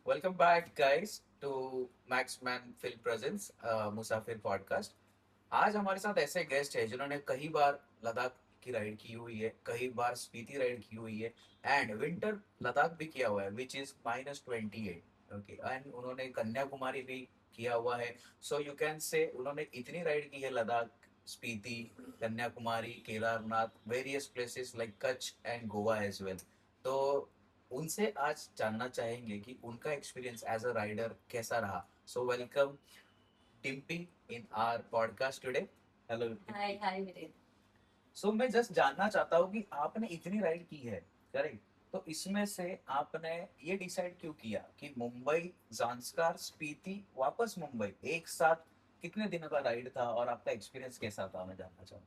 Welcome back, guys, to Maxman Film Presents Musafir podcast. आज हमारे साथ ऐसे गेस्ट है जिन्होंने कई बार लद्दाख की राइड की हुई है, कई बार स्पीति राइड की हुई है एंड विंटर लद्दाख भी किया हुआ है विच इज -28। ओके, एंड उन्होंने कन्याकुमारी भी किया हुआ है। सो यू कैन से उन्होंने इतनी राइड की है Ladakh, Spiti, Kanyakumari, Kedarnath, various places like Kutch and Goa as well. तो उनसे आज जानना चाहेंगे कि उनका एक्सपीरियंस एज अ राइडर कैसा रहा। So welcome Timpy in our podcast today. Hello. Hi hi Viren. So मैं जस्ट जानना चाहता हूँ कि आपने इतनी राइड की है, करेक्ट? तो इसमें से आपने ये डिसाइड क्यों किया कि मुंबई, जांस्कार, स्पीति, वापस मुंबई एक साथ कितने दिनों का राइड था और आपका एक्सपीरियंस कैसा था, मैं जानना चाहूँ।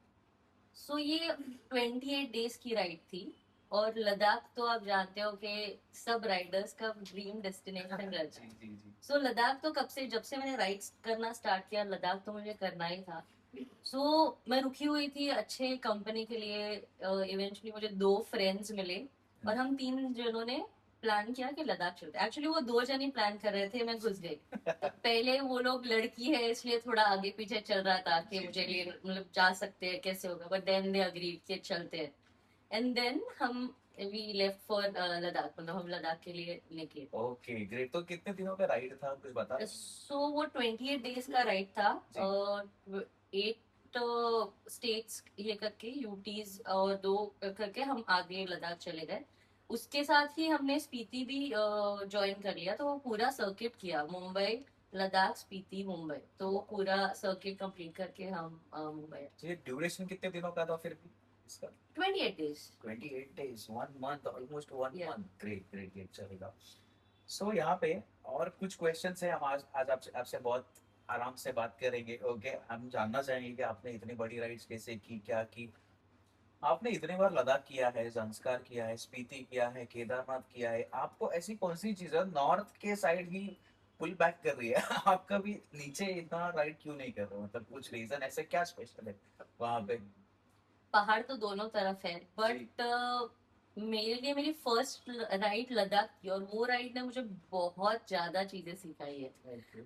सो ये 28 डेज की राइड थी। और लद्दाख तो आप जानते हो कि सब राइडर्स का ड्रीम डेस्टिनेशन रहता जी है। जी जी। सो लद्दाख तो कब से जब से मैंने राइड्स करना स्टार्ट किया, लद्दाख तो मुझे करना ही था। सो मैं रुकी हुई थी अच्छे कंपनी के लिए। इवेंचुअली मुझे दो फ्रेंड्स मिले और हम तीन जनों ने प्लान किया कि लद्दाख चलते। एक्चुअली वो दो जन ही प्लान कर रहे थे, मैं घुस गई। तो पहले वो लोग लड़की है इसलिए थोड़ा आगे पीछे चल रहा था कि मुझे लिए मतलब जा सकते हैं कैसे होगा, बट देन दे अग्री कि चलते हैं। एंड देन हम वी लेफ्ट फॉर लद्दाख, मतलब हम लद्दाख के लिए निकले। Okay great. तो कितने दिनों का राइड था, कुछ बता सकते सो वो 28 डेज का राइड था। जी। 8 स्टेट्स ये करके, यूटीज और दो करके हम आगे लद्दाख चले गए। उसके साथ ही हमने स्पीति भी ज्वाइन कर लिया, तो वो पूरा सर्किट किया, मुंबई लद्दाख स्पीति मुंबई, तो वो पूरा सर्किट कंप्लीट करके हम मुंबई। ये ड्यूरेशन कितने दिनों का था फिर भी इसका? 28 days. 28 days, 1 month, almost one या मंथ ग्रेट ग्रेट ग्रेट, चलेगा। सो यहाँ पे और कुछ क्वेश्चंस हैं। हम आज आपसे आपसे बहुत आराम से बात करेंगे। ओके, हम जानना चाहेंगे कि आपने इतनी बड़ी राइड्स कैसे की, क्या की। आपने इतने बार लद्दाख किया है, संस्कार किया है, स्पीति किया है, केदारनाथ किया है, आपको ऐसी कौन सी चीज है नॉर्थ के साइड ही पुल बैक कर रही है आप कभी नीचे इतना राइड क्यों नहीं कर रहे हो? मतलब कुछ रीजन ऐसे क्या स्पेशल है वहां पे? पहाड़ तो दोनों तरफ है, जी। बट मेरे लिए मेरी फर्स्ट राइड लद्दाख थी और वो राइड ने मुझे बहुत ज्यादा चीजें सिखाई है। ओके।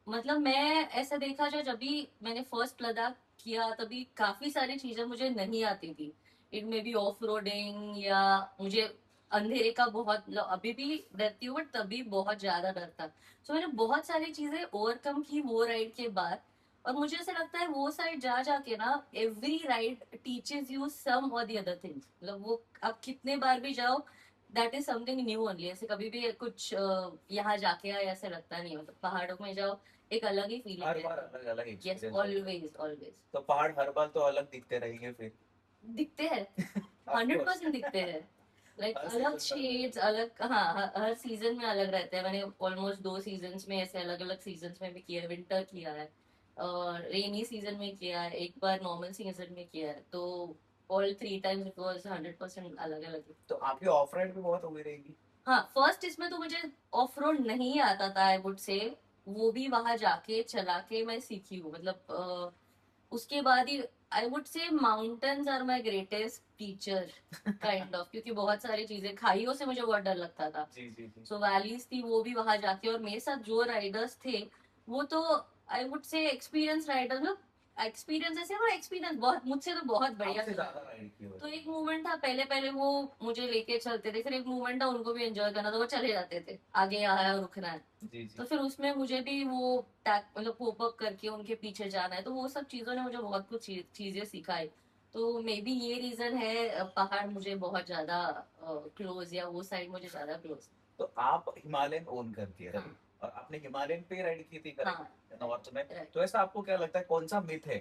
मतलब मैं ऐसा देखा जो जब भी मैंने फर्स्ट लद्दाख किया तभी काफी सारी चीजें मुझे नहीं आती थी। It may be off roading या मुझे अंधेरे का बहुत, मतलब अभी भी डरती हूँ बट तभी बहुत ज्यादा डर था। सो मैंने बहुत सारी चीजें ओवरकम की वो राइड के बाद। और मुझे ऐसा लगता है वो साइड जा जाके ना, every ride teaches you some or the other things. मतलब वो आप कितने बार भी जाओ, that is something new only. ऐसे कभी भी कुछ यहाँ जाके आए ऐसे लगता नहीं हो। तो पहाड़ों में जाओ, एक अलग ही फीलिंग हर है। बार अलग अलग यस, एक्सपीरियंस होगा। Always always. तो पहाड़ हर बार तो अलग दिखते रहेंगे फिर। दिखते हैं, ऑफ 100% कोर्स। दिखते हैं। लाइक हर अलग सीजन में अलग शेड्स, अलग, हाँ, हर सीजन में अलग रहते हैं। मैंने ऑलमोस्ट 2 सीजन्स में ऐसे अलग अलग सीजन्स में भी किया है। विंटर किया है और रेनी सीजन में किया है, एक बार नॉर्मल सीजन में किया है। तो ऑल 3 टाइम्स इट वॉज 100% अलग अलग। तो आपकी ऑफ राइड भी बहुत हो गई रहेगी। हाँ, फर्स्ट इसमें तो मुझे ऑफ रोड नहीं आता था, आई वुड से। वो भी वहां जाके चला के मैं सीखी हूँ, मतलब उसके बाद ही I would say mountains are my greatest teacher, kind of. क्योंकि बहुत सारी चीजें, खाइयों से मुझे बहुत डर लगता था। जी जी जी। सो वैलीज थी, वो भी वहां जाके। और मेरे साथ जो राइडर्स थे वो तो I would say experience rider, मतलब एक्सपीरियंस ऐसे, हाँ एक्सपीरियंस बहुत, मुझसे तो बहुत बढ़िया आपसे था। ज्यादा राइड की तो होगी। एक मूवमेंट था, पहले पहले वो मुझे लेके चलते थे, फिर एक मूवमेंट था उनको भी एंजॉय करना, तो वो चले जाते थे, आगे आया रुकना है। जी जी। तो फिर उसमें मुझे भी वो टैक, मतलब पोप अप करके उनके पीछे जाना है। तो वो सब चीजों ने मुझे बहुत कुछ चीजें सिखाई। तो मे बी ये रीजन है पहाड़ मुझे बहुत ज्यादा क्लोज, या वो साइड मुझे ज्यादा क्लोज। तो आप हिमालयन ओन करती है, राइट? हाँ और आपने हिमालयन पे राइड की थी, हाँ, करेक्ट, नॉर्थ में। राइट। तो ऐसा आपको क्या लगता है कौन सा मिथ है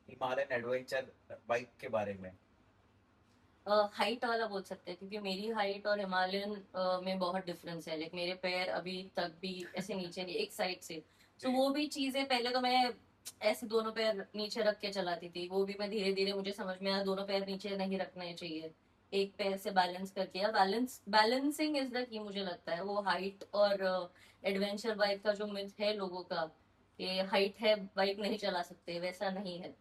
हिमालयन एडवेंचर बाइक के बारे में? हाइट वाला बोल सकते हैं, क्योंकि मेरी हाइट और हिमालयन में बहुत डिफरेंस है। लाइक मेरे पैर अभी तक भी ऐसे नीचे नहीं, एक साइड से। तो जी। वो भी चीजें, पहले तो मैं ऐसे दोनों पैर नीचे रख के चलाती थी, वो भी मैं धीरे धीरे मुझे समझ में आया दोनों पैर नीचे नहीं रखने चाहिए, एक पैर से बैलेंस करके। या बैलेंसिंग इज द की, मुझे लगता है। वो हाइट और एडवेंचर बाइक का जो मिथ है लोगों का कि हाइट है बाइक नहीं चला सकते, वैसा नहीं है।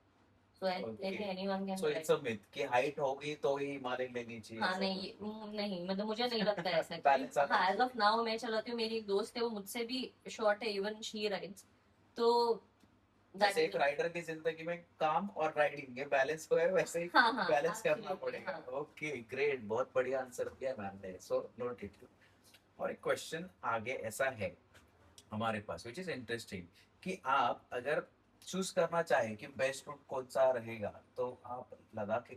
So I okay, think anyone can so ride. It's a myth कि हाइट होगी तो ही हिमालय लेनी चाहिए, हाँ ऐसा नहीं कुछ नहीं मतलब मुझे नहीं लगता है ऐसा, क्योंकि बैलेंस आना हाँ एज चाहिए। ऑफ नाउ मैं चलाती हूँ, मेरी एक दोस्त है वो मुझसे भी शॉर्ट है, इवन शी राइड्स, तो दैट जैसे इज। एक राइडर की जिंदगी में काम और राइडिंग ये बैलेंस को है, वैसे ही हाँ हाँ बैलेंस करना एब्सोल्युटली पड़ेगा। हाँ। ओके ग्रेट, बहुत बढ़िया आंसर दिया मैम ने, सो नोट इट। और एक क्वेश्चन आगे ऐसा है हमारे पास विच इज इंटरेस्टिंग, कि आप अगर चूज करना चाहें कि बेस्ट रूट कौन सा रहेगा, तो आप लद्दाख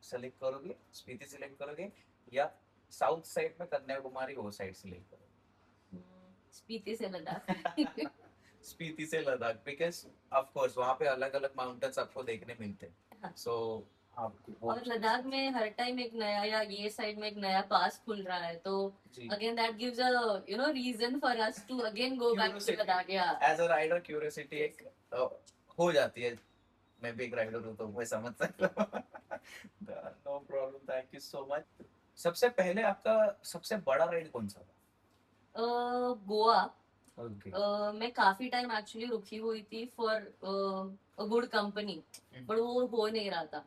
सेलेक्ट करोगे, स्पीति सेलेक्ट करोगे, या साउथ साइड में कन्याकुमारी वो साइड सेलेक्ट स्पीति से करोगे? लद्दाख। स्पीति से लद्दाख, बिकॉज ऑफ कोर्स वहाँ पे अलग अलग माउंटेन्स आपको देखने मिलते हैं, सो आप वो और चूज लद्दाख कर में हर टाइम एक नया, या ये साइड में एक नया पास खुल रहा है, तो जी। Again that gives a reason for us to again go back to curiosity, Ladakh. या एज अ राइडर क्यूरियोसिटी एक हो जाती है। मैं भी एक राइडर हूँ तो मैं समझ सकता हूँ। No problem, thank you so much. सबसे पहले आपका सबसे बड़ा राइड कौन सा गोवा। था? ओके। मैं काफी टाइम एक्चुअली रुकी हुई थी for a good company, but वो हो नहीं रहा था।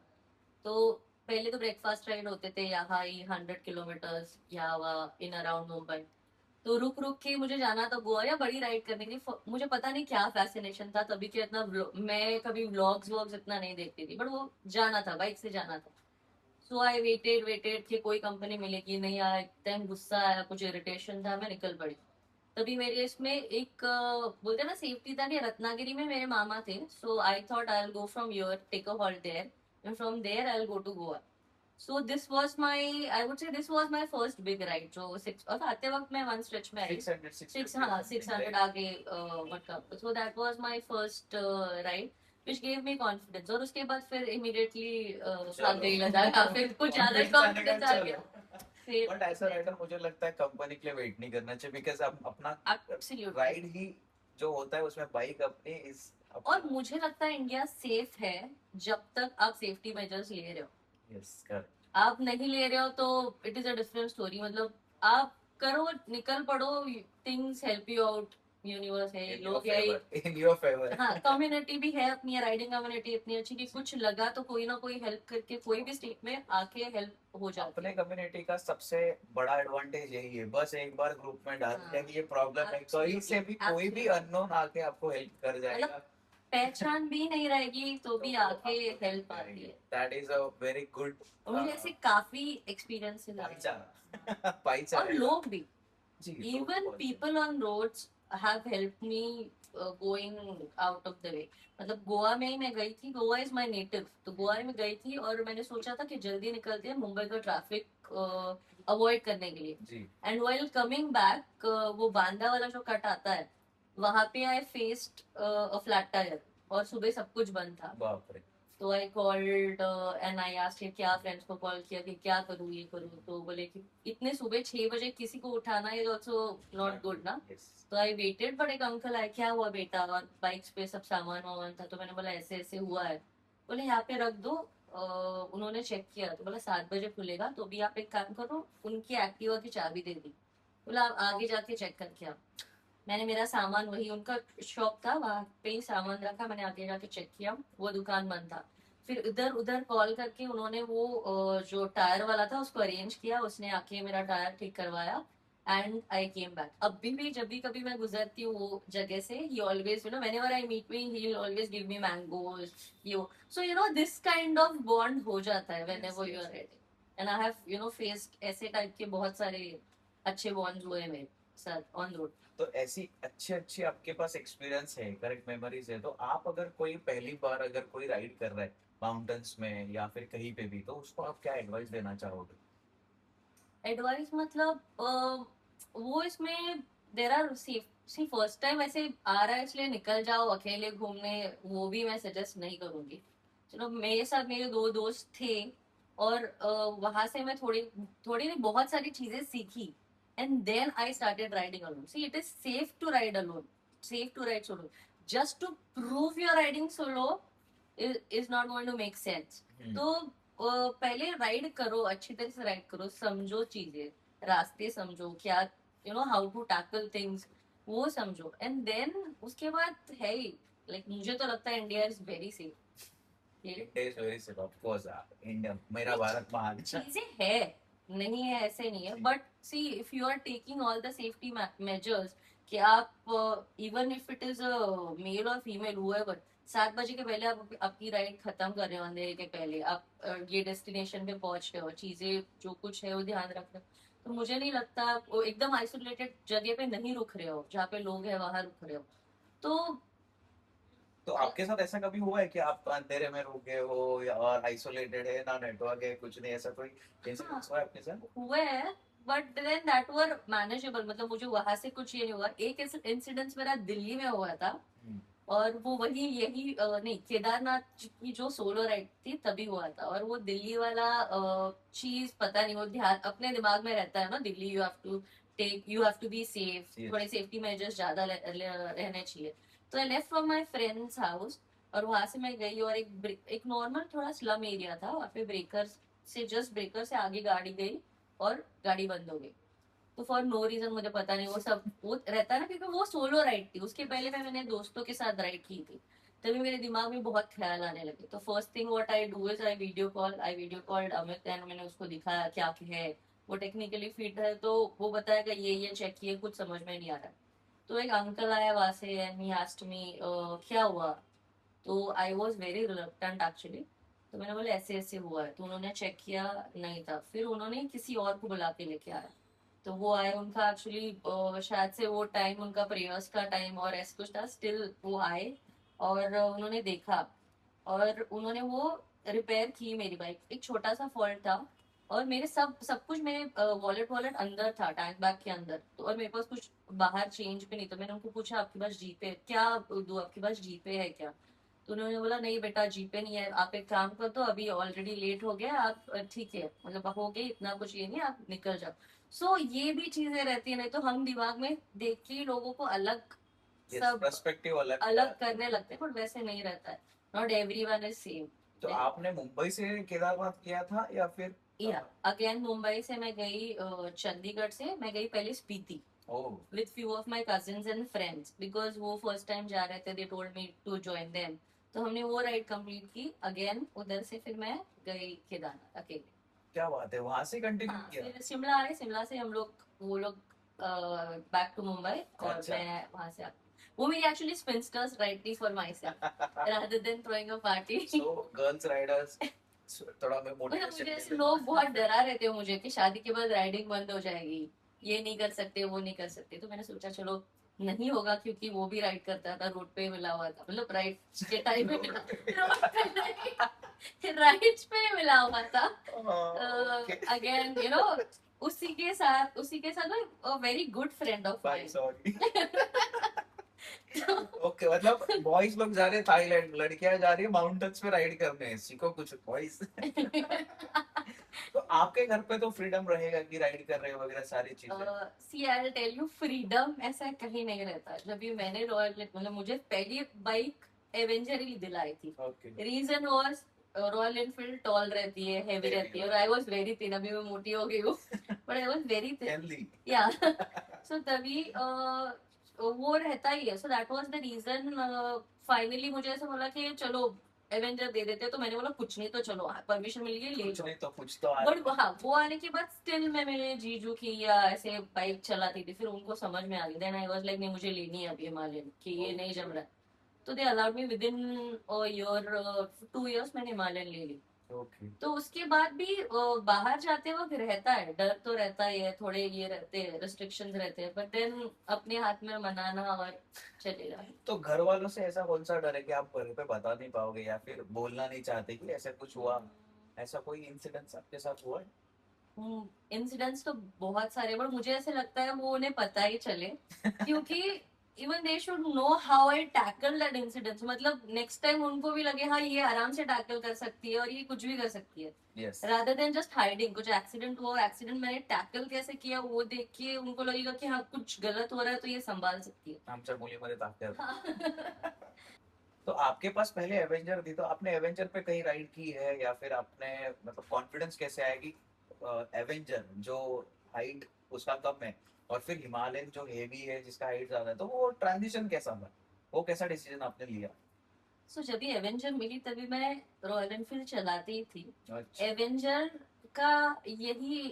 तो पहले तो ब्रेकफास्ट राइड होते थे यहाँ ही 100 किलोमीटर्स यहाँ इन अराउंड मुंबई, तो रुक रुक के मुझे जाना था गोवा या बड़ी राइड करने के लिए। मुझे पता नहीं क्या फैसिनेशन था तभी के इतना मैं कभी व्लॉग्स व्लॉग्स इतना नहीं देखती थी, बट वो जाना था, बाइक से जाना था। सो आई वेटेड वेटेड कि कोई कंपनी मिलेगी नहीं, आया एकदम गुस्सा आया, कुछ इरिटेशन था, मैं निकल पड़ी। तभी मेरे इसमें एक बोलते हैं ना सेफ्टी था कि रत्नागिरी में मेरे मामा थे, so I thought I will go from your take a halt there and from there I will go to Goa. So this was my, I would say this was my first big ride, जो six, और आते वक्त मैं one stretch में आई 600 six, 650 हाँ something 600 right. आगे मतलब, सो that was my first ride which gave me confidence, और उसके बाद फिर इमीडिएटली भाग चलो, गई लद्दाख, फिर कुछ ज्यादा ही कॉन्फिडेंस आने का, कॉन्फिडेंस आ चलो। गया फिर। बट ऐसा राइडर मुझे लगता है कंपनी के लिए वेट नहीं करना चाहिए, बिकॉज आप अपना एब्सोल्युटली। राइड ही जो होता है उसमें बाइक अपनी इस और अपना। मुझे लगता है इंडिया सेफ है जब तक आप सेफ्टी मेजर्स ले रहे हो। Yes correct. आप नहीं ले रहे हो तो it is a different story, मतलब आप करो, निकल पड़ो, things help you out, universe है, इन योर लोग है, फेवर, इन योर फेवर। हाँ कम्युनिटी भी है अपनी, राइडिंग कम्युनिटी इतनी अच्छी कि कुछ लगा तो कोई ना कोई हेल्प करके कोई भी स्टेट में आके हेल्प हो जाती अपने है। कम्युनिटी का सबसे बड़ा एडवांटेज यही है, बस एक बार ग्रुप में डाल दिया हाँ कि ये प्रॉब्लम है, कहीं से भी कोई भी एब्सोल्युटली, अननोन आके आपको हेल्प कर मतलब जाएगा। पहचान भी नहीं रहेगी तो तो भी वो आके आपको हेल्प हेल्प आती करेंगे, है। That is a very good और मुझे ऐसे काफी एक्सपीरियंसेस आए हैं। भाईचारा। और भाईचारे का। लोग भी, जी लोग even बहुत people on roads have helped me going out of the way। मतलब गोवा में ही मैं गई थी, गोवा इज माय नेटिव, तो गोवा में गई थी और मैंने सोचा था कि जल्दी निकलते हैं मुंबई का ट्रैफिक अवॉइड करने के लिए। जी। एंड व्हाइल कमिंग बैक वो बांदा वाला जो कट आता है, वहां पे I faced a flat tyre, और सुबह सब कुछ बंद था। बाप रे। तो I called and I asked क्या, फ्रेंड्स को कॉल किया कि क्या करूँ ये करूँ, तो बोले कि इतने सुबह 6 बजे किसी को उठाना इज ऑल्सो नॉट गुड ना। यस। तो आई वेटेड, बट एक अंकल आए, क्या हुआ बेटा, और बाइक्स पे सब सामान वामान था, तो मैंने बोला ऐसे ऐसे हुआ है। बोले यहाँ पे रख दो। उन्होंने चेक किया तो बोला 7 बजे खुलेगा, तो भी आप एक काम करो, उनकी एक्टिवा की चाबी दे दी, बोला आप आगे जाके चेक करके आओ। मैंने मेरा सामान, वही उनका शॉप था, वहां पे ही सामान रखा, मैंने आगे जाके चेक किया, वो दुकान बंद था। फिर इधर उधर कॉल करके उन्होंने वो जो टायर वाला था उसको अरेंज किया, उसने आके मेरा टायर ठीक करवाया एंड आई केम बैक। अभी भी जब भी कभी मैं गुजरती हूँ वो जगह से, he always whenever I meet me he always give me mangoes, you, so this kind of bond हो जाता है yes whenever you yes are yes. Riding. And I have faced ऐसे टाइप के बहुत सारे अच्छे बॉन्ड्स हुए मेरे साथ ऑन रोड। तो ऐसी अच्छे अच्छे आपके पास एक्सपीरियंस है, करेक्ट मेमोरीज है, तो आप अगर कोई पहली बार अगर कोई राइड कर रहा है माउंटेन्स में या फिर कहीं पे भी, तो उसको आप क्या एडवाइस देना चाहोगे? एडवाइस मतलब वो इसमें there are safe, see first time ऐसे आ रहा है इसलिए निकल जाओ अकेले घूमने, वो भी मैं सजेस्ट नहीं करूंगी। चलो मेरे साथ मेरे दो दोस्त थे, और वहां से मैं थोड़ी थोड़ी नहीं बहुत सारी चीजें सीखी, and then I started riding alone. See it is safe to ride alone, safe to ride solo, just to prove your riding solo is not going to make sense. तो पहले राइड करो, अच्छी तरह से राइड करो, समझो चीजें, रास्ते समझो, क्या हाउ टू टैकल थिंग्स, वो समझो, एंड देन उसके बाद है ही, लाइक मुझे तो लगता है India is very safe. India is very safe of course. India मेरा भारत महान। चीजें है, नहीं है ऐसे नहीं है, but see if you are taking all the safety measures कि आप even if it is a male or female whoever 7 बजे के पहले आप आपकी राइड खत्म कर रहे हो, अंधेरे के पहले आप ये डेस्टिनेशन पे पहुंच रहे हो, चीजें जो कुछ है वो ध्यान रख रहे हो, तो मुझे नहीं लगता वो एकदम आइसोलेटेड जगह पे नहीं रुक रहे हो, जहाँ पे लोग हैं वहां रुक रहे हो। तो तो आपके साथ ऐसा कभी हुआ है कि आप अंधेरे में रुक गए हो या और आइसोलेटेड है, ना नेटवर्क है, कुछ नहीं, ऐसा कोई हाँ, इंसिडेंस हुआ है आपके साथ? हुए हैं, but then that were manageable, मतलब मुझे वहां से कुछ ये नहीं हुआ। एक इंसिडेंस मेरा दिल्ली में हुआ था, हम्म। और वो वही यही नहीं, केदारनाथ की जो सोलो राइड थी तभी हुआ था, और वो दिल्ली वाला चीज पता नहीं, वो ध्यान अपने दिमाग में रहता है ना, Delhi you have to be safe, Yes. थोड़े सेफ्टी मेजर्स ज्यादा रहने चाहिए। तो I left from my friend's house, और वहां से मैं गई, और एक नॉर्मल थोड़ा स्लम एरिया था, वहाँ पे ब्रेकर से आगे गाड़ी गई और गाड़ी बंद हो गई। तो फॉर नो रीजन, मुझे पता नहीं, वो सब वो रहता है ना, क्योंकि वो सोलो राइड थी, उसके पहले मैंने दोस्तों के साथ राइड की थी, तभी मेरे दिमाग में बहुत ख्याल आने लगे। तो first thing what I do is I video called Amit, and मैंने उसको दिखाया क्या है, वो टेक्निकली फिट है तो वो बताएगा ये चेक किए, कुछ समझ में नहीं आ रहा। तो एक अंकल आया वहां से एंड ही आस्क्ड मी क्या हुआ। तो आई वॉज वेरी रिलक्टेंट एक्चुअली, तो मैंने बोला ऐसे ऐसे हुआ है, तो उन्होंने चेक किया, नहीं था, फिर उन्होंने किसी और को बुला के लेके आया। तो वो आए, उनका एक्चुअली शायद से वो टाइम उनका प्रेयर्स का टाइम और ऐसा कुछ था, स्टिल वो आए और उन्होंने देखा, और उन्होंने वो रिपेयर की मेरी बाइक। एक छोटा सा फॉल्ट था, और मेरे सब सब कुछ, मेरे वॉलेट वॉलेट अंदर था, टैंक बैग के अंदर, तो और मेरे पास कुछ बाहर चेंज भी नहीं, तो मैंने उनको पूछा आपके पास जीपे क्या दूं, आपके पास जीपे है क्या। तो उन्होंने बोला नहीं बेटा जीपे नहीं है, आप एक काम कर दो, अभी ऑलरेडी लेट हो गया, आप ठीक है, मतलब हो गई, इतना कुछ ये नहीं, आप निकल जाओ। सो ये भी चीजें रहती है, नहीं तो हम दिमाग में देख के ही लोगों को अलग यस, सब पर्सपेक्टिव अलग अलग करने लगते हैं, बट वैसे नहीं रहता है, not every one is same. तो आपने मुंबई से केदारनाथ किया था या फिर? या अगेन मुंबई से मैं गई, चंडीगढ़ से मैं गई पहले स्पीति ओह। with few of my cousins and friends because वो first time जा रहे थे, they told me to join them, तो हमने वो राइड कंप्लीट की। अगेन उधर से फिर मैं गई केदारनाथ अकेले। क्या बात है, वहां से कंटिन्यू हाँ, किया? फिर शिमला आए, शिमला से हम लोग वो लोग बैक टू मुंबई, और अच्छा। मैं वहां से वो मेरी एक्चुअली स्पिंस्टर्स राइड थी for my self rather than throwing a party. So girls Riders थोड़ा मैं मतलब मोटिवेशन मुझे ऐसे मिले। लोग बहुत डरा रहे थे मुझे कि शादी के बाद राइडिंग बंद हो जाएगी, ये नहीं कर सकते वो नहीं कर सकते, तो मैंने सोचा चलो नहीं होगा, क्योंकि वो भी राइड करता था, रोड पे मिला हुआ था, मतलब राइड के टाइम पे मिला, रोड पे नहीं, राइड्स पे मिला हुआ था। ओके। अगेन उसी के साथ very good friend of by mine. Sorry. तो ओके, मतलब बॉयज लोग जा रहे हैं थाईलैंड, लड़कियां जा रही है माउंटेन्स पे राइड करने, सीखो कुछ बॉयज। तो आपके घर पे तो फ्रीडम रहेगा कि राइड कर रहे हो वगैरह सारी चीजें? See I will tell you, freedom ऐसा कहीं नहीं रहता। जब भी मैंने मतलब मुझे पहली बाइक एवेंजर ही दिलाई थी, okay. Reason was Royal Enfield tall रहती है, हैवी Heavy रहती है, और आई वॉज वेरी थिन, अभी मैं मोटी हो गई हूँ but I was very thin, healthy. Yeah so तभी वो रहता ही है, so that was the reason. Finally मुझे ऐसा बोला कि चलो एवेंजर दे देते हैं, तो मैंने बोला कुछ नहीं, तो चलो परमिशन मिल गई, ले कुछ लो। नहीं तो कुछ तो आ बट हाँ, वो आने के बाद स्टिल मैं मेरे जीजू की या ऐसे बाइक चलाती थी, फिर उनको समझ में आ गया, देन आई वाज लाइक नहीं मुझे लेनी है अभी हिमालयन, कि ये नहीं जम रहा है, तो they allowed me with in year, 2 years मैंने हिमालयन ले ली। ओके। तो उसके बाद भी बाहर जाते वक्त रहता है डर, तो रहता ही है, थोड़े ये रहते हैं, रिस्ट्रिक्शंस रहते हैं, बट देन अपने हाथ में मनाना और चले जाना। तो घर वालों से ऐसा कौन सा डर है कि आप घर पे बता नहीं पाओगे या फिर बोलना नहीं चाहते कि ऐसा कुछ हुआ? ऐसा कोई इंसिडेंट आपके साथ हुआ है? इंसिडेंट्स तो बहुत सारे, बट मुझे ऐसे लगता है वो उन्हें पता ही चले, क्योंकि even they should know how I tackle that incident, मतलब नेक्स्ट टाइम उनको भी लगे हाँ ये आराम से टैकल कर सकती है और ये कुछ भी कर सकती है, yes. Rather than just hiding. कुछ एक्सीडेंट हुआ, एक्सीडेंट मैंने टैकल कैसे किया वो देख के उनको लगेगा कि हाँ कुछ गलत हो रहा है तो ये संभाल सकती है। आमच्या मुलीमध्ये ताकद। हाँ। तो आपके पास पहले एवेंजर थी, तो आपने एवेंजर पे कहीं राइड की है या फिर आपने मतलब कॉन्फिडेंस कैसे आएगी एवेंजर जो हाइट उसका कम है और फिर हिमालयन जो हेवी है जिसका हाइट ज्यादा है, तो वो ट्रांजिशन कैसा था, वो कैसा डिसीजन आपने लिया? सो जब भी एवेंजर मिली तभी मैं रॉयल एनफील्ड चलाती ही थी। अच्छा। एवेंजर का यही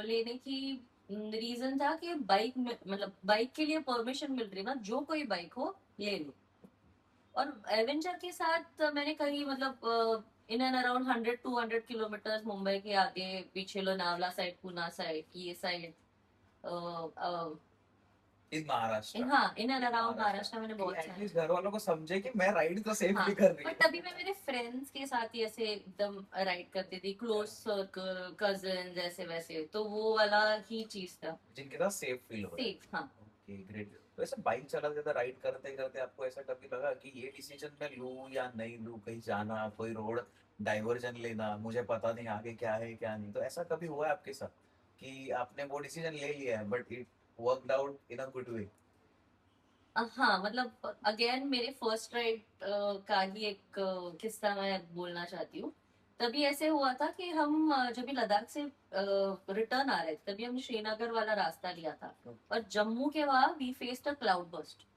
लेने की रीजन था कि बाइक में मतलब बाइक के लिए परमिशन मिल रही ना, जो कोई बाइक हो ले लो। और एवेंजर के साथ मैंने कहीं मतलब in and around 100-200 kilometre Mumbai के आगे पीछे लोनावला साइड, पूना साइड, ये साइड, इन महाराष्ट्र, हाँ in and in around Maharashtra, Maharashtra मैंने कि बहुत सारे। एटलीस्ट घर वालों को समझे कि मैं राइड तो हाँ, सेफली कर रही बट हूँ। तभी मैं मेरे फ्रेंड्स के साथ ही ऐसे एकदम राइड करती थी, क्लोज सर्कल, कजन ऐसे वैसे, तो वो वाला ही चीज था। जिनके साथ सेफ फील हो रहा है। सेफ, हाँ। Okay great. तो ऐसे बाइक चलाते थे, राइड करते करते आपको ऐसा कभी लगा कि ये डिसीजन मैं लूं या नहीं लूं, कहीं जाना, कोई रोड डाइवर्जन लेना, मुझे पता नहीं आगे क्या है क्या नहीं, तो ऐसा कभी हुआ है आपके साथ कि आपने वो डिसीजन ले लिया है but it worked out in a good way? हाँ, मतलब अगेन मेरे फर्स्ट राइड का ही एक किस्सा मैं बोलना चाहती हूँ। तभी ऐसे हुआ था कि हम जब भी लद्दाख से रिटर्न आ रहे थे, तभी हमने श्रीनगर वाला रास्ता लिया था। और जम्मू के वहाँ we faced a cloud burst.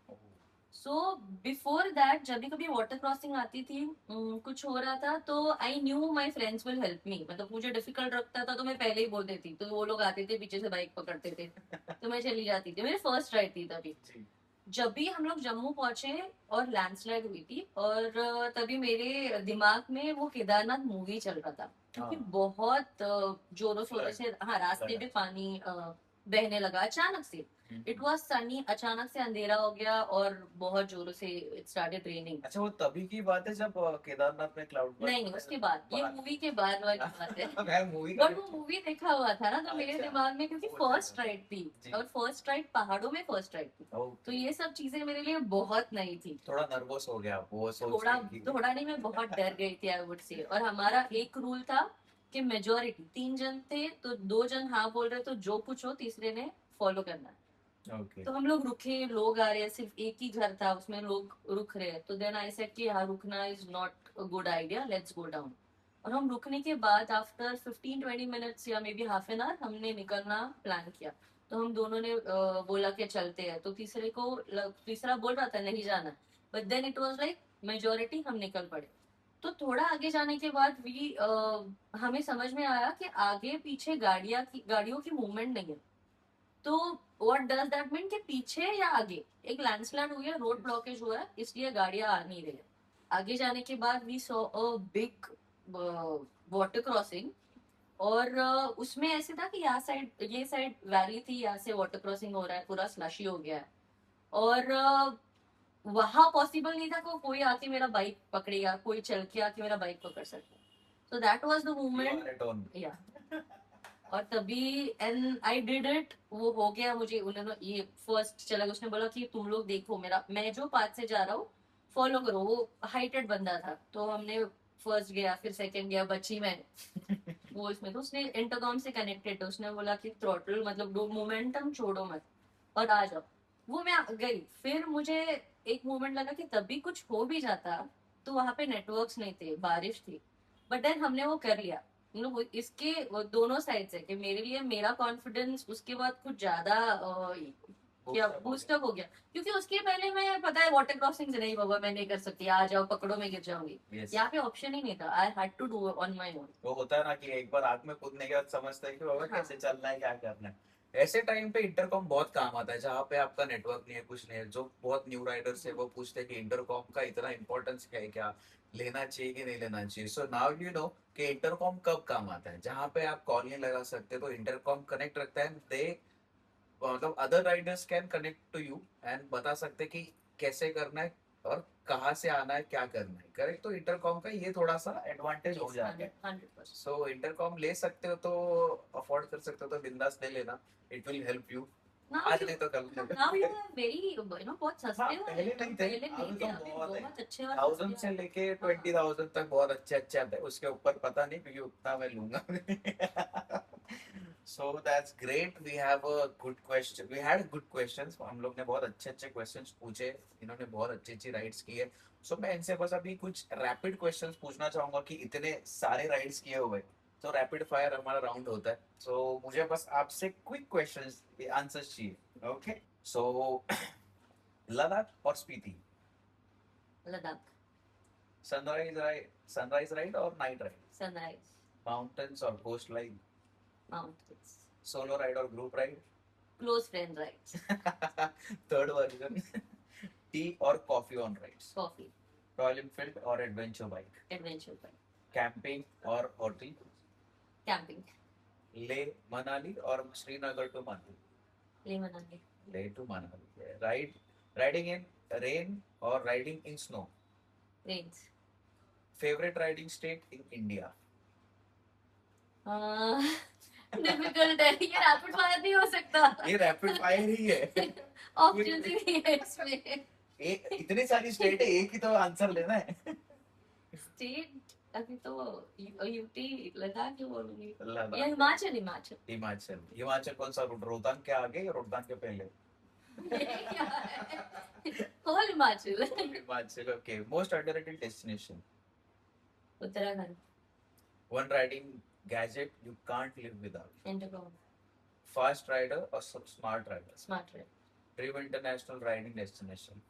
So before that जब भी कभी वाटर क्रॉसिंग आती थी, कुछ हो रहा था, तो I knew my friends will help me. मतलब मुझे डिफिकल्ट लगता था तो मैं पहले ही बोल देती, तो वो लोग आते थे पीछे से बाइक पकड़ते थे, तो मैं चली जाती थी। मेरी फर्स्ट राइड थी तभी। जब भी हम लोग जम्मू पहुंचे और लैंडस्लाइड हुई थी, और तभी मेरे दिमाग में वो केदारनाथ मूवी चल रहा था, क्योंकि बहुत जोरों शोरों से, हाँ, रास्ते पे पानी बहने लगा अचानक से। इट वॉज सनी, अचानक से अंधेरा हो गया और बहुत जोरों से इट स्टार्टेड रेनिंग। अच्छा, वो तभी की बात है जब केदारनाथ में क्लाउड नहीं नहीं, उसके बाद, ये मूवी के बाद वाली बात है। मैं मूवी का बट वो मूवी देखा हुआ था ना, तो मेरे अच्छा, दिमाग में, क्योंकि वो फर्स्ट चल रहा राइड थी, जी। और फर्स्ट राइड पहाड़ों में फर्स्ट राइड थी, तो ओके, ये सब चीजें मेरे लिए बहुत नई थी। थोड़ा नर्वस हो गया आप वो सोच थोड़ा के कि थोड़ा नहीं, मैं बहुत डर गई थी आई वुड से। और हमारा एक रूल था कि मेजोरिटी 3 जन थे, तो 2 जन हाँ बोल रहे, तो जो कुछ हो तीसरे ने फॉलो करना है। ओके। तो हम लोग रुके, लोग आ रहे हैं, सिर्फ एक ही घर था उसमें लोग रुक रहे हैं, तो देन आई सेड कि यहाँ रुकना is not a good idea, let's go down. और हम रुकने के बाद आफ्टर 15-20 मिनट्स या may be half an hour हमने निकलना प्लान किया। तो हम दोनों ने बोला कि चलते हैं, तो तीसरा बोल रहा था नहीं जाना, but then it was like majority हम निकल पड़े। तो थोड़ा आगे जाने के बाद भी हमें समझ में आया कि आगे पीछे गाड़ियों की मूवमेंट नहीं है। तो व्हाट डज दैट मीन कि पीछे या आगे एक लैंडस्लाइड हुई है, रोड ब्लॉकेज हुआ है, इसलिए गाड़ियां आ नहीं रही है। आगे जाने के बाद we saw a big water crossing. और उसमें ऐसे था कि यहाँ साइड, ये साइड वैली थी, यहाँ से वाटर क्रॉसिंग हो रहा है, पूरा स्लशी हो गया है। और वहां पॉसिबल नहीं था कि कोई आके मेरा बाइक पकड़ेगा, कोई चल के आके मेरा बाइक पकड़ सकता। So that was the you are moment. At on. Yeah, और तभी एंड आई डिड इट, वो हो गया। मुझे उन्होंने ये फर्स्ट चला, उसने बोला कि तुम लोग देखो मेरा, मैं जो पाथ से जा रहा हूँ फॉलो करो। वो हाइटेड बंदा था, तो हमने फर्स्ट गया, फिर सेकंड गया, बची मैं वो इसमें। तो उसने इंटरकॉम से कनेक्टेड, तो उसने बोला कि थ्रॉटल मतलब मोमेंटम छोड़ो मत और आ जाओ। वो मैं गई, फिर मुझे एक मोमेंट लगा कि तभी कुछ हो भी जाता, तो वहां पे नेटवर्क्स नहीं थे, बारिश थी, बट देन हमने वो कर लिया। इसके वो दोनों साइड से कि मेरे लिए मेरा कॉन्फिडेंस उसके बाद कुछ ज्यादा क्या बूस्टअप हो गया, क्योंकि उसके पहले मैं, पता है, वाटर क्रॉसिंग से नहीं, बाबा मैं नहीं कर सकती, आ जाओ पकड़ो मैं गिर जाऊंगी। Yes. यहाँ पे ऑप्शन ही नहीं था, I had to do on my own. वो होता है ना कि एक बार आग में कूदने के बाद समझता है कि बाबा हाँ, कैसे चलना है, क्या करना है। ऐसे टाइम पे इंटरकॉम बहुत काम आता है, जहाँ पे आपका नेटवर्क नहीं है, कुछ नहीं है। जो बहुत न्यू राइडर्स है वो पूछते हैं कि इंटरकॉम का इतना इंपॉर्टेंस है क्या, लेना चाहिए कि नहीं लेना चाहिए। सो नाउ यू नो कि इंटरकॉम कब काम आता है, जहाँ पे आप कॉल नहीं लगा सकते तो इंटरकॉम कनेक्ट रखता है। दे मतलब other riders can connect to you and बता सकते कि कैसे करना है और कहाँ से आना है, क्या करना है, करेक्ट। तो इंटरकॉम का ये थोड़ा सा एडवांटेज हो जाता है। 100%। सो इंटरकॉम ले सकते हो तो, अफोर्ड कर सकते हो तो बिंदास ले लेना, it will help you. Now आज यू नहीं तो कल नाउ यू आर वेरी बहुत हाँ, सस्ते वाले पहले हैं। नहीं थे, पहले नहीं अभी थे, तो अभी बहुत है। बहुत अच्छे और 1000 सस्ते से वाले। लेके हाँ, 20,000 तक बहुत अच्छे अच्छे आते हैं, उसके ऊपर पता नहीं क्योंकि उतना मैं लूंगा so that's great. We have a good question, we had good questions, हम लोग ने बहुत अच्छे अच्छे क्वेश्चंस पूछे, इन्होंने बहुत अच्छी अच्छी राइड्स की है। सो मैं इनसे बस अभी कुछ रैपिड क्वेश्चंस पूछना चाहूंगा कि इतने सारे राइड्स किए हुए, तो रैपिड फायर हमारा राउंड होता है। सो मुझे बस आपसे क्विक क्वेश्चंस आंसर्स चाहिए, ओके। सो लद्दाख और स्पीति? लद्दाख। सनराइज राइड और नाइट राइड, सनराइज, माउंटेन्स और coast line, mountains, solo ride और group ride, close friend rides, third version, tea और coffee on rides, coffee, Royal Enfield और adventure bike, adventure bike, camping और hotel, camping, Leh Manali और Srinagar to Manali, Leh Manali, Leh to Manali, riding in rain और riding in snow, range, favourite riding state in India. Difficult है ये, rapid fire नहीं हो सकता, ये रैपिड फायर ही है। ऑप्शन ही नहीं है इसमें। इतनी सारी स्टेट है, एक ही तो आंसर लेना है। स्टेट अभी तो यूटी लद्दाख क्यों बोलूंगी, या लद्दाख, हिमाचल, हिमाचल। हिमाचल, हिमाचल कौन सा रूट, रोहतांग के आगे या रोहतांग के पहले? ये क्या है? Whole Himachal. Himachal, okay. Most underrated destination, Uttarakhand, one riding gadget you can't live without, intercom, fast rider और smart rider, smart ride. Dream international riding destination.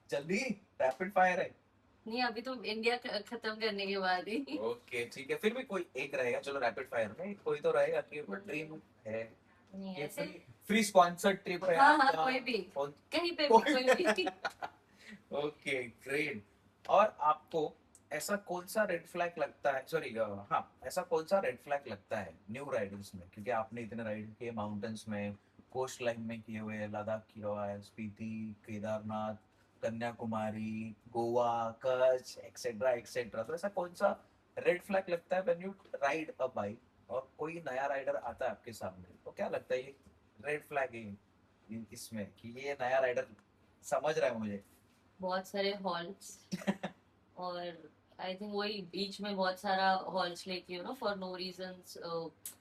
जल्दी, रैपिड फायर है। नहीं अभी तो इंडिया खत्म करने के बाद ही। ओके ठीक है, फिर भी कोई एक रहेगा, चलो रैपिड फायर में कोई तो रहेगा कि ड्रीम है। नहीं ये ऐसे, फ्री स्पॉन्सर्ड ट्रिप है हाँ हाँ आपका। कोई भी, कौन- कहीं पे भी कोई भी। Okay great. और आपको ऐसा कौन सा रेड फ्लैग लगता है, सॉरी हाँ, ऐसा कौन सा रेड फ्लैग लगता है न्यू राइडर्स में, क्योंकि आपने इतने राइड किए माउंटेन्स में, कोस्ट लाइन में किए हुए हैं, लद्दाख किया हुआ है, स्पीति, केदारनाथ, कन्याकुमारी, गोवा, कच्छ एक्सेट्रा एक्सेट्रा, तो ऐसा कौन सा रेड फ्लैग लगता है when you ride a bike और कोई नया राइडर आता है आपके सामने, तो क्या लगता है ये रेड फ्लैग है इसमें कि ये नया राइडर समझ रहा है मुझे? बहुत सारे हॉल्स, और आई थिंक वही बीच में बहुत सारा हॉल्स लेके you know for no reasons,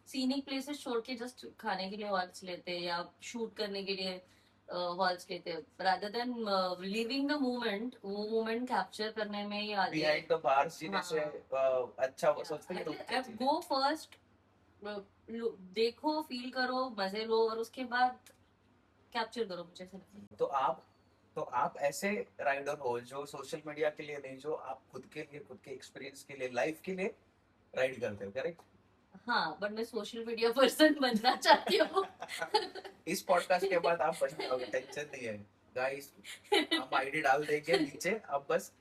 scenic places छोड़ के जस्ट खाने के लिए हॉल्स लेते हैं या शूट करने के लिए हॉल्स लेते हैं, rather than living the moment, वो मोमेंट कैप्चर करने में ही आते हैं। बिहाइंड द बार्स जीने से हाँ। अच्छा वो सोचते हैं कि रुक जाइए। गो फर्स्ट, देखो, फील करो, मजे लो, और उसके बाद कैप्चर करो, मुझे ऐसा लगता है। तो आप ऐसे राइडर हो जो सोशल मीडिया के लिए नहीं, जो आप खुद के लिए, खुद के एक्सपीरियंस के लिए, लाइफ के लिए राइड करते हो, करेक्ट? हाँ बट मैं सोशल मीडिया पर्सन बनना चाहती हूँ। इस पॉडकास्ट के बाद आप बन जाओगे, टेंशन नहीं है गाइस, हम आईडी डाल देंगे नीचे, आप बस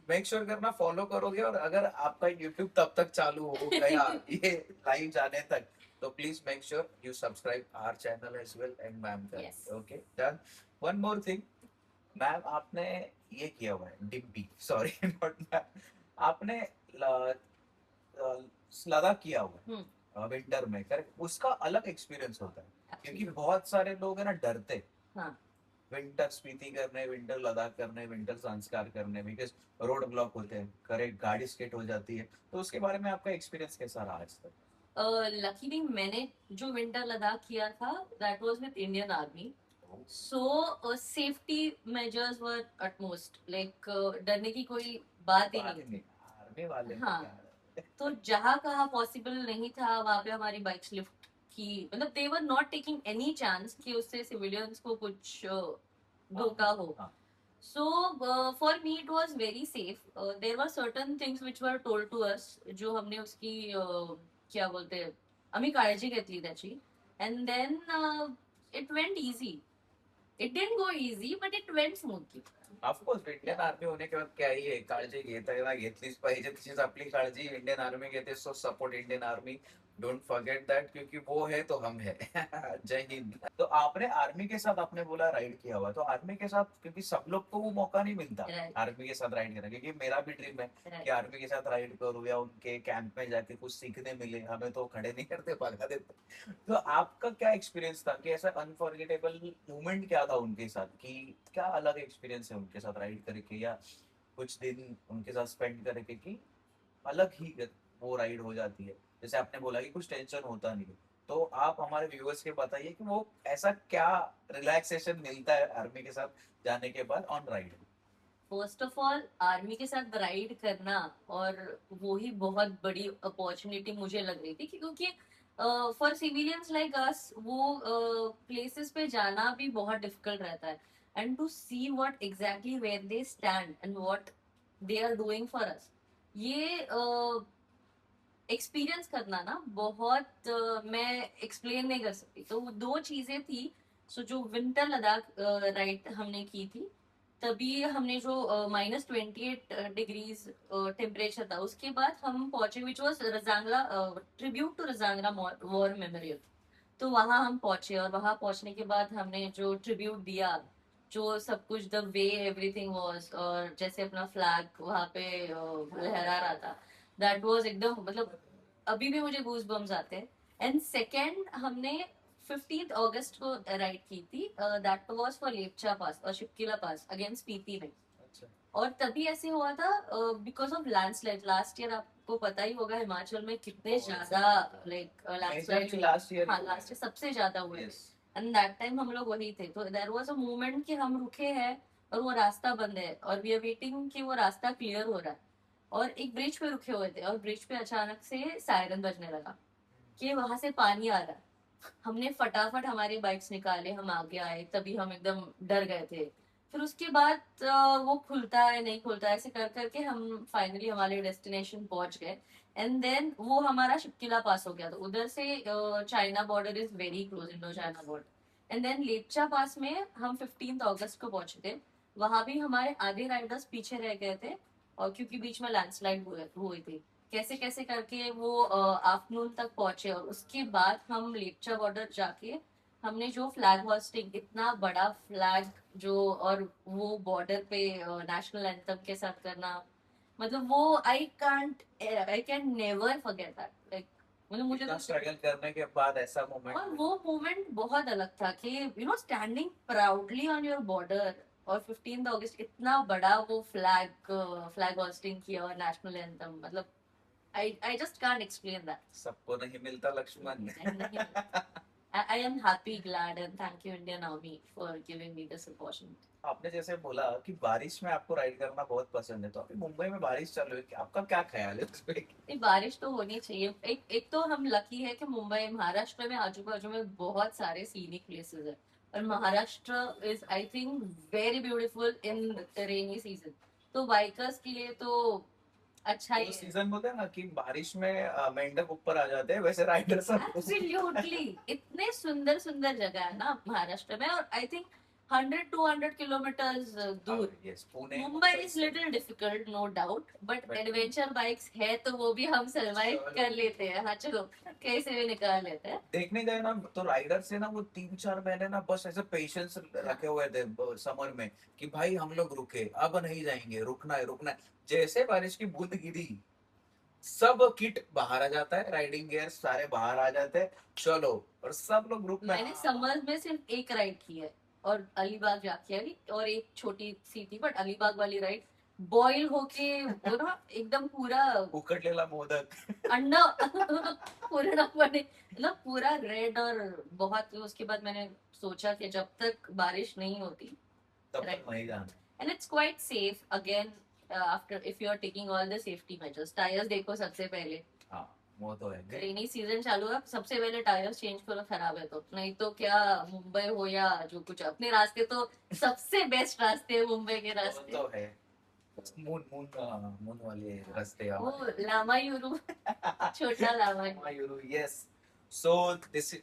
मेक श्योर करना फॉलो करोगे, और अगर आपका यूट्यूब तब तक चालू हो गया ये लाइव जाने तक, तो please make sure you subscribe our channel as well and ma'am का। Yes. Okay done. One more thing ma'am, आपने ये किया हुआ है, डिम्पी, सॉरी नॉट मैम, आपने लद्दाख किया हुआ है विंटर में, करेक्ट? उसका अलग एक्सपीरियंस होता है, क्योंकि बहुत सारे लोग है ना डरते हाँ। विंटर स्पीति करने, विंटर लद्दाख करने, विंटर संस्कार करने, बिकॉज रोड ब्लॉक होते हैं, करेक्ट, गाड़ी स्किड हो जाती है, तो उसके बारे में आपका एक्सपीरियंस कैसा रहा आज तक? लकीली मैंने जो विंटर लद्दाख किया था that was with Indian army, so safety measures were utmost, like डरने की कोई बात ही नहीं थी। आर्मी वाले हाँ। क्या- तो जहाँ कहाँ पॉसिबल नहीं था वहां पे हमारी बाइक्स लिफ्ट की, मतलब they were not taking any chance कि उससे सिविलियंस को कुछ धोखा हो। हाँ। So for me it was very safe. There were certain things which were told to us, जो हमने उसकी क्या बोलते हैं, आम्ही काळजी घेतली त्याची, and then it went easy. It didn't go easy, but it went smoothly. Of course Indian army होने के बाद क्या ही आहे, काळजी घेता घेतलीच पाहिजे, तशीच आपली काळजी इंडियन आर्मी घेते, so support Indian army, don't forget that, क्योंकि वो है तो हम है। जय हिंद। तो आपने आर्मी के साथ, आपने बोला राइड किया हुआ, तो आर्मी के साथ, क्योंकि सब लोग को वो मौका नहीं मिलता Right. आर्मी के साथ राइड करने, क्योंकि मेरा भी ड्रीम है कि Right. आर्मी के साथ राइड करूँ या उनके कैंप में जाके कुछ सीखने मिले, हमें तो खड़े नहीं करते, भगा देते। तो आपका क्या एक्सपीरियंस था कि ऐसा अनफॉरगेटेबल मोमेंट क्या था उनके साथ, कि क्या अलग एक्सपीरियंस है उनके साथ राइड करके, या कुछ दिन उनके साथ स्पेंड करके, कि अलग ही वो राइड हो जाती है? जैसे आपने बोला कि कुछ टेंशन होता नहीं है, तो आप हमारे व्यूअर्स के बताइए कि वो ऐसा क्या रिलैक्सेशन मिलता है आर्मी के साथ जाने के बाद on ride? First of all army के साथ राइड करना, और वो ही बहुत बड़ी अपॉर्चुनिटी मुझे लग रही थी, क्योंकि फॉर सिविलियंस लाइक अस वो प्लेसेस पे जाना भी बहुत डिफिकल्ट रहता है। and to see what exactly where they stand and what they are doing for us. ये एक्सपीरियंस करना ना बहुत मैं एक्सप्लेन नहीं कर सकती। तो वो दो चीजें थी। सो जो विंटर लद्दाख राइड हमने की थी, तभी हमने जो -28 डिग्रीज टेम्परेचर था, उसके बाद हम पहुंचे which was Rezang La, tribute to Rezang La war memorial. तो वहां हम पहुंचे, और वहां पहुंचने के बाद हमने जो ट्रिब्यूट दिया, जो सब कुछ द वे एवरीथिंग वाज, और जैसे अपना फ्लैग वहां पे लहरा रहा था, दैट वाज एकदम, मतलब अभी भी मुझे गूज बम्स आते हैं। एंड सेकेंड, हमने 15 अगस्त को राइड की थी, दैट वाज फॉर लेपचा पास और शिपकिला पास अगेंस्ट स्पीति में। अच्छा। और तभी ऐसे हुआ था because of landslide. Last year आपको पता ही होगा हिमाचल में कितने ज्यादा लाइक लैंडस्लाइड, लास्ट ईयर हाँ लास्ट ईयर सबसे ज्यादा हुए थे। एंड दैट टाइम हम लोग वही थे, तो देयर वाज अ मोमेंट कि हम रुके हैं और वो रास्ता बंद है, और वी आर वेटिंग कि वो रास्ता क्लियर हो रहा है, और एक ब्रिज पे रुके हुए थे, और ब्रिज पे अचानक से सायरन बजने लगा कि वहां से पानी आ रहा है। हमने फटाफट हमारे बाइक्स निकाले, हम आगे आए, तभी हम एकदम डर गए थे। फिर उसके बाद वो खुलता है नहीं खुलता है, ऐसे कर करके हम फाइनली हमारे डेस्टिनेशन पहुंच गए। एंड देन वो हमारा शिपकिला पास हो गया, तो उधर से China border is very close, Indo China border. And then Lepcha pass में हम 15 अगस्त को पहुंचे थे। वहां भी हमारे आधे राइडर्स पीछे रह गए थे, और क्योंकि बीच में लैंडस्लाइड हुई थी, कैसे कैसे करके वो आफ्टरनून तक पहुंचे। और उसके बाद हम लेपचा बॉर्डर जाके हमने जो फ्लैग होस्टिंग, इतना बड़ा फ्लैग जो, और वो बॉर्डर पे नेशनल एंथम के साथ करना, मतलब वो I can never forget that, like मतलब मुझे इतना तो। स्ट्रगल करने के बाद ऐसा मोमेंट, और वो मोमेंट बहुत अलग था कि you know standing proudly on your border, और 15 अगस्त इतना बड़ा वो फ्लैग होस्टिंग किया, और नेशनल एंथम, मतलब I just can't explain that. सबको नहीं मिलता लक्ष्मण। नहीं, I am happy, glad, and thank you Indian Army for giving me this opportunity. आपने जैसे बोला कि बारिश में आपको राइड करना बहुत पसंद है, तो अभी मुंबई में बारिश चल रही है, आपका क्या ख्याल है उस पे? नहीं, बारिश तो होनी चाहिए। एक तो हम लकी है कि मुंबई, महाराष्ट्र में आजू बाजू में बहुत सारे सीनिक प्लेसेस है, और Maharashtra is I think very beautiful in rainy season. तो बाइकर्स के लिए तो अच्छा ही वो है। सीजन बोलते हैं ना कि बारिश में मेंढक ऊपर आ जाते हैं, वैसे राइडर सब एब्सोल्युटली, इतने सुंदर सुंदर जगह है ना महाराष्ट्र में, और आई थिंक 100-200 किलोमीटर्स दूर। Yes, Pune Mumbai is little difficult, no doubt, but But- adventure bikes है तो वो भी हम सरवाइव चलो। कर लेते हैं। हाँ चलो, कैसे भी निकाल लेते हैं। देखने गए ना, तो राइडर से ना वो 3-4 महीने ना बस ऐसे पेशेंस रखे हुए थे समर में, कि भाई हम लोग रुके, अब नहीं जाएंगे, रुकना है रुकना है। जैसे बारिश की बूंद गिरी, सब किट बाहर आ जाता है, राइडिंग गियर सारे बाहर आ जाते हैं, चलो, और सब लोग ग्रुप में। मैंने समर में सिर्फ एक राइड की है, और अलीबाग जाके आई, और एक छोटी सी थी, बट अलीबाग वाली राइड बॉईल होके वो ना एकदम पूरा उकटलेला मोदक। अंडा पूरा बने, मतलब पूरा रेड, और बहुत। उसके बाद मैंने सोचा कि जब तक बारिश नहीं होती, तब Right. तक नहीं जाना। And it's quite safe again after if you are taking all the safety measures. Tyres देखो सबसे पहले, हाँ, वो तो है। रेनी सीजन चालू है, सबसे पहले टायर्स चेंज करो, खराब है तो। नहीं तो क्या, मुंबई हो या जो कुछ, अपने रास्ते तो सबसे बेस्ट रास्ते हैं मुंबई के वो रास्ते। तो है। मून मून मून वाले रास्ते वो हमारे। लामायुरू, छोटा Lamayuru. Mayuru, yes. So this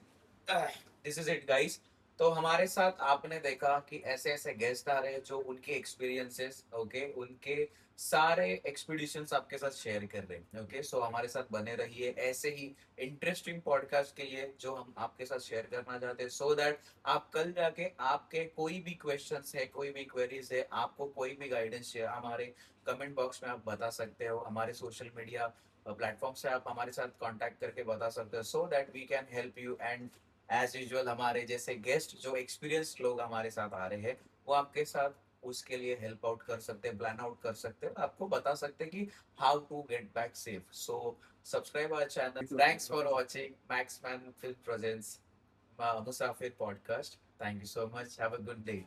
is it guys. तो हमारे साथ आपने देखा कि ऐसे ऐसे गेस्ट आ रहे हैं जो उनके एक्सपीरियंसेस, ओके, उनके सारे एक्सपीडिशंस आपके साथ शेयर कर रहे हैं, ओके। सो हमारे साथ बने रहिए ऐसे ही इंटरेस्टिंग पॉडकास्ट के लिए जो हम आपके साथ शेयर करना चाहते हैं, सो दैट आप कल जाके आपके कोई भी क्वेश्चंस है, कोई भी क्वेरीज है, आपको कोई भी गाइडेंस चाहिए, हमारे कमेंट बॉक्स में आप बता सकते हो, हमारे सोशल मीडिया प्लेटफॉर्म से आप हमारे साथ कांटेक्ट करके बता सकते हो, so that we can help you. And as usual हमारे जैसे गेस्ट जो एक्सपीरियंस लोग हमारे साथ आ रहे हैं, वो आपके साथ उसके लिए हेल्प आउट कर सकते हैं, प्लान आउट कर सकते हैं, आपको बता सकते हैं कि how to get back safe. So subscribe our channel. Thanks for watching Maxman film presents Musafir podcast. Thank you so much, have a good day.